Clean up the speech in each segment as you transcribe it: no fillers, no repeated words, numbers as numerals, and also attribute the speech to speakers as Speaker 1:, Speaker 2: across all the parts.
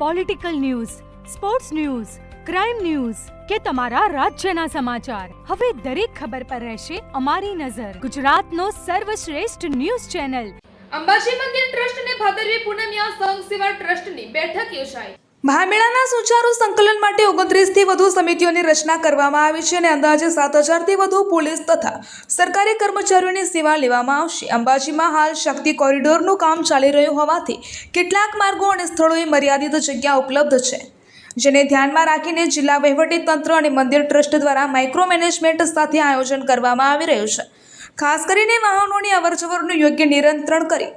Speaker 1: Political news, sports news, crime news કે તમારા રાજ્યના સમાચાર, હવે દરેક ખબર પર રહેશે અમારી નજર. ગુજરાતનો સર્વશ્રેષ્ઠ ન્યૂઝ ચેનલ
Speaker 2: અંબાજી મંદિર ટ્રસ્ટ અને ભાદરવી પૂનમિયા સંઘ સેવા ટ્રસ્ટની બેઠક યોજાઈ.
Speaker 3: મહામેળાના સુચારુ સંકલન માટે 29 થી વધુ સમિતિઓની રચના કરવામાં આવી છે અને અંદાજે 7,000 થી વધુ પોલીસ તથા સરકારી કર્મચારીઓની સેવા લેવામાં આવશે. અંબાજીમાં હાલ શક્તિ કોરિડોરનું કામ ચાલી રહ્યું હોવાથી કેટલાક માર્ગો અને સ્થળોએ મર્યાદિત જગ્યા ઉપલબ્ધ છે, જેને ધ્યાનમાં રાખીને જિલ્લા વહીવટીતંત્ર અને મંદિર ટ્રસ્ટ દ્વારા માઇક્રો મેનેજમેન્ટ સાથે આયોજન કરવામાં આવી રહ્યું છે. ખાસ કરીને વાહનોની અવરજવરનું યોગ્ય નિયંત્રણ કરી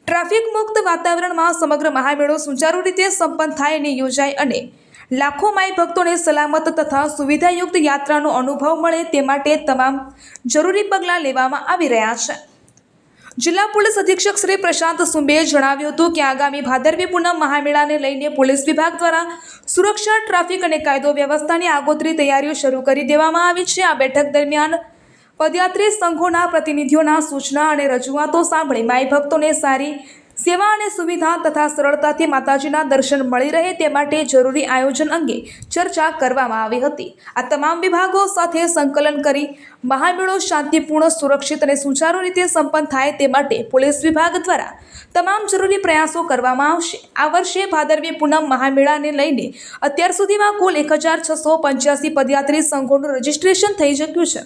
Speaker 3: ટ્રાફિક મુક્ત વાતાવરણમાં સમગ્ર મહામેળો સુચારુ રીતે સંપન્ન થાય અને યોજાય અને લાખો માઈ ભક્તોને સલામત તથા સુવિધાયુક્ત યાત્રાનો અનુભવ મળે તે માટે તમામ જરૂરી પગલાં લેવામાં આવી રહ્યા છે. જિલ્લા પોલીસ અધિક્ષક શ્રી પ્રશાંત સુંબેએ જણાવ્યું હતું કે આગામી ભાદરવી પૂનમ મહામેળાને લઈને પોલીસ વિભાગ દ્વારા સુરક્ષા, ટ્રાફિક અને કાયદો વ્યવસ્થાની આગોતરી તૈયારીઓ શરૂ કરી દેવામાં આવી છે. આ બેઠક દરમિયાન પદયાત્રી સંઘોના પ્રતિનિધિઓના સૂચના અને રજૂઆતો સાંભળી માઈ ભક્તોને સારી સેવા અને સુવિધા તથા સરળતાથી માતાજીના દર્શન મળી રહે તે માટે જરૂરી આયોજન અંગે ચર્ચા કરવામાં આવી હતી. આ તમામ વિભાગો સાથે સંકલન કરી મહામેળો શાંતિપૂર્ણ, સુરક્ષિત અને સુચારુ રીતે સંપન્ન થાય તે માટે પોલીસ વિભાગ દ્વારા તમામ જરૂરી પ્રયાસો કરવામાં આવશે. આ વર્ષે ભાદરવી પૂનમ મહામેળાને લઈને અત્યાર સુધીમાં કુલ 1,685 પદયાત્રી સંઘોનું રજીસ્ટ્રેશન થઈ ચૂક્યું છે,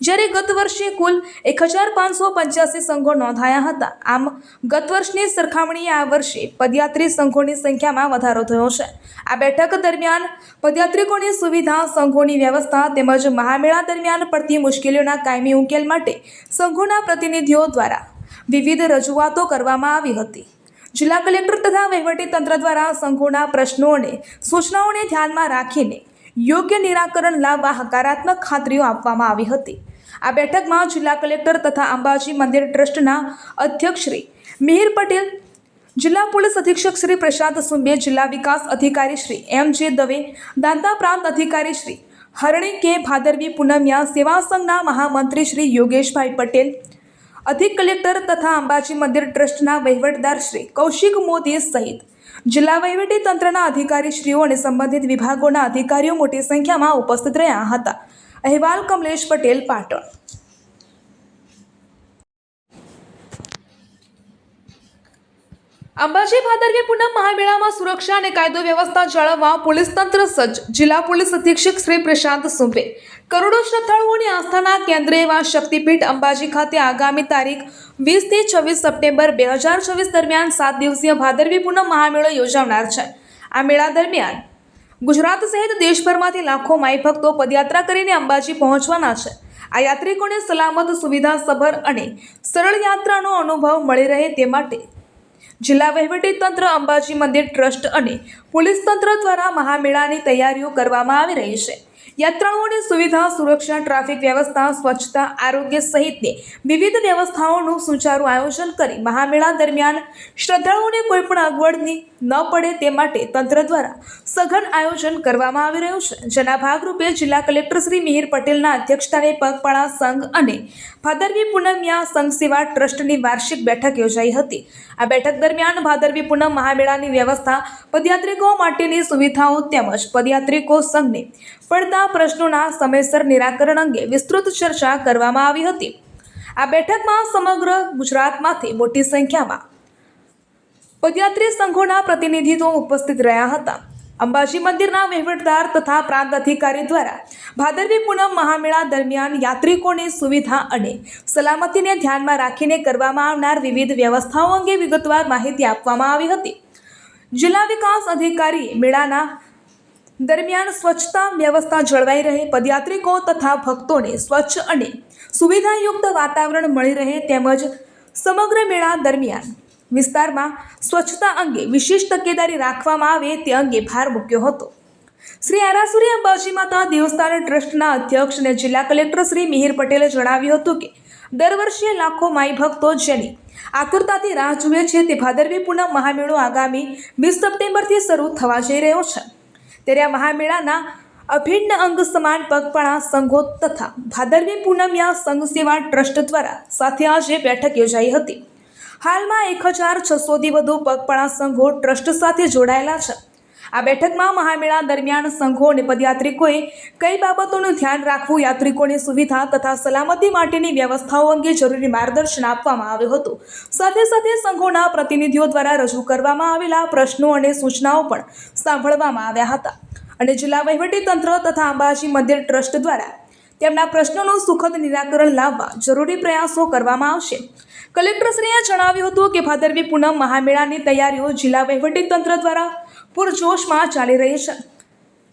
Speaker 3: જ્યારે ગત વર્ષે કુલ 1,585 સંઘો નોંધાયા હતા. આમ ગત વર્ષની સરખામણીએ આ વર્ષે પદયાત્રી સંઘોની સંખ્યામાં વધારો થયો છે. આ બેઠક દરમિયાન પદયાત્રિકોની સુવિધા, સંઘોની વ્યવસ્થા તેમજ મહામેળા દરમિયાન પડતી મુશ્કેલીઓના કાયમી ઉકેલ માટે સંઘોના પ્રતિનિધિઓ દ્વારા વિવિધ રજૂઆતો કરવામાં આવી હતી. જિલ્લા કલેક્ટર તથા વહીવટીતંત્ર દ્વારા સંઘોના પ્રશ્નો અને સૂચનાઓને ધ્યાનમાં રાખીને યોગ્ય નિરાકરણ લાવવા હકારાત્મક ખાતરીઓ આપવામાં આવી હતી. આ બેઠકમાં જિલ્લા કલેક્ટર તથા અંબાજી મંદિર ટ્રસ્ટના અધ્યક્ષ શ્રી મિહિર પટેલ, જિલ્લા પોલીસ અધિક્ષક શ્રી પ્રશાંત સુંબે, જિલ્લા વિકાસ અધિકારી શ્રી M.J. દવે, દાંતા પ્રાંત અધિકારી શ્રી હરણી કે, ભાદરવી પૂનમિયા સેવા સંઘના મહામંત્રી શ્રી યોગેશભાઈ પટેલ, અધિક કલેક્ટર તથા અંબાજી મંદિર ટ્રસ્ટના વહીવટદાર શ્રી કૌશિક મોદી સહિત જિલ્લા વહીવટી તંત્રના અધિકારીશ્રીઓ અને સંબંધિત વિભાગોના અધિકારીઓ મોટી સંખ્યામાં ઉપસ્થિત રહ્યા હતા. અહેવાલ કમલેશ પટેલ, પાટણ. અંબાજી ભાદરવી પૂનમ મહામેળામાં સુરક્ષા અને કાયદો વ્યવસ્થા જાળવવા પોલીસ તંત્ર સજ્જ. જિલ્લા પોલીસ અધિક્ષક શ્રી પ્રશાંત સુંબે કરોડો શ્રદ્ધાળુઓની આસ્થાના કેન્દ્ર એવા શક્તિપીઠ અંબાજી ખાતે આગામી તારીખ 20 થી 26 સપ્ટેમ્બર 2024 દરમિયાન 7 દિવસીય ભાદરવી પૂનમ મહામેળો યોજાનાર છે. આ મેળા દરમિયાન ગુજરાત સહિત દેશભરમાંથી લાખો માઈ ભક્તો પદયાત્રા કરીને અંબાજી પહોંચવાના છે. આ યાત્રિકોને સલામત, સુવિધાસભર અને સરળ યાત્રાનો અનુભવ મળી રહે તે માટે જિલ્લા વહીવટીતંત્ર, અંબાજી મંદિર ટ્રસ્ટ અને પોલીસ તંત્ર દ્વારા મહામેળાની તૈયારીઓ કરવામાં આવી રહી છે. યાત્રાળુઓની સુવિધા, સુરક્ષા, ટ્રાફિક વ્યવસ્થા, સ્વચ્છતા, આરોગ્ય સહિતની વિવિધ વ્યવસ્થાઓનું સુચારુ આયોજન કરી મહામેળા દરમિયાન શ્રદ્ધાળુઓને કોઈપણ અગવડની ન પડે તે માટે તંત્ર દ્વારા સઘન આયોજન કરવામાં આવી રહ્યું છે. જેના ભાગરૂપે જિલ્લા કલેક્ટર શ્રી મિહિર પટેલના અધ્યક્ષસ્થાને પગપાળા સંઘ અને ભાદરવી પૂનમિયા સંઘ સેવા ટ્રસ્ટની વાર્ષિક બેઠક યોજાઈ હતી. આ બેઠક દરમિયાન ભાદરવી પૂનમ મહામેળાની વ્યવસ્થા, પદયાત્રિકો માટેની સુવિધાઓ તેમજ પદયાત્રિકો સંઘને પડતા પ્રશ્નોના સમયસર નિરાકરણ અંગે વિસ્તૃત ચર્ચા કરવામાં આવી હતી. આ બેઠકમાં સમગ્ર ગુજરાતમાંથી મોટી સંખ્યામાં પદયાત્રી સંઘોના પ્રતિનિધિઓ ઉપસ્થિત રહ્યા હતા. અંબાજી મંદિરના વહીવટદાર તથા પ્રાંત અધિકારી દ્વારા ભાદરવી પૂનમ મહામેળા દરમિયાન યાત્રિકોની સુવિધા અને સલામતીને ધ્યાનમાં રાખીને કરવામાં આવનાર વિવિધ વ્યવસ્થાઓ અંગે વિગતવાર માહિતી આપવામાં આવી હતી. જિલ્લા વિકાસ અધિકારીએ મેળાના દરમિયાન સ્વચ્છતા વ્યવસ્થા જળવાઈ રહે, પદયાત્રિકો તથા ભક્તોને સ્વચ્છ અને સુવિધાયુક્ત વાતાવરણ મળી રહે તેમજ સમગ્ર મેળા દરમિયાન વિસ્તારમાં સ્વચ્છતા અંગે વિશેષ તકેદારી રાખવામાં આવે તે અંગે ભાર મૂક્યો હતો. શ્રી આરાસુરી અંબાજી માતા દેવસ્થાન ટ્રસ્ટના અધ્યક્ષ અને જિલ્લા કલેક્ટર શ્રી મિહિર પટેલે જણાવ્યું હતું કે દર વર્ષે લાખો માઈ ભક્તો જેની આતુરતાથી રાહ જુએ છે તે ભાદરવી પૂનમ મહામેળો આગામી 20 સપ્ટેમ્બરથી શરૂ થવા જઈ રહ્યો છે. ત્યારે આ મહામેળાના અભિન્ન અંગ સમાન પગપાળા સંઘો તથા ભાદરવી પૂનમિયા સંઘ સેવા ટ્રસ્ટ દ્વારા સાથે આજે બેઠક યોજાઈ હતી. હાલમાં 1,600થી વધુ પગપાળા સંઘો ટ્રસ્ટ સાથે જોડાયેલા છે. આ બેઠકમાં મહામેળા દરમિયાન સંઘો અને પદયાત્રિકોએ કઈ બાબતોનું ધ્યાન રાખવું, યાત્રિકોની સુવિધા તથા સલામતી માટેની વ્યવસ્થાઓ અંગે જરૂરી માર્ગદર્શન આપવામાં આવ્યું હતું. સાથે સાથે સંઘોના પ્રતિનિધિઓ દ્વારા રજૂ કરવામાં આવેલા પ્રશ્નો અને સૂચનાઓ પણ સાંભળવામાં આવ્યા હતા અને જિલ્લા વહીવટીતંત્ર તથા અંબાજી મંદિર ટ્રસ્ટ દ્વારા તેમના પ્રશ્નોનું સુખદ નિરાકરણ લાવવા જરૂરી પ્રયાસો કરવામાં આવશે. કલેક્ટરશ્રીએ જણાવ્યું હતું કે ભાદરવી પૂનમ મહામેળાની તૈયારીઓ જિલ્લા વહીવટીતંત્ર દ્વારા પૂરજોશમાં ચાલી રહી છે.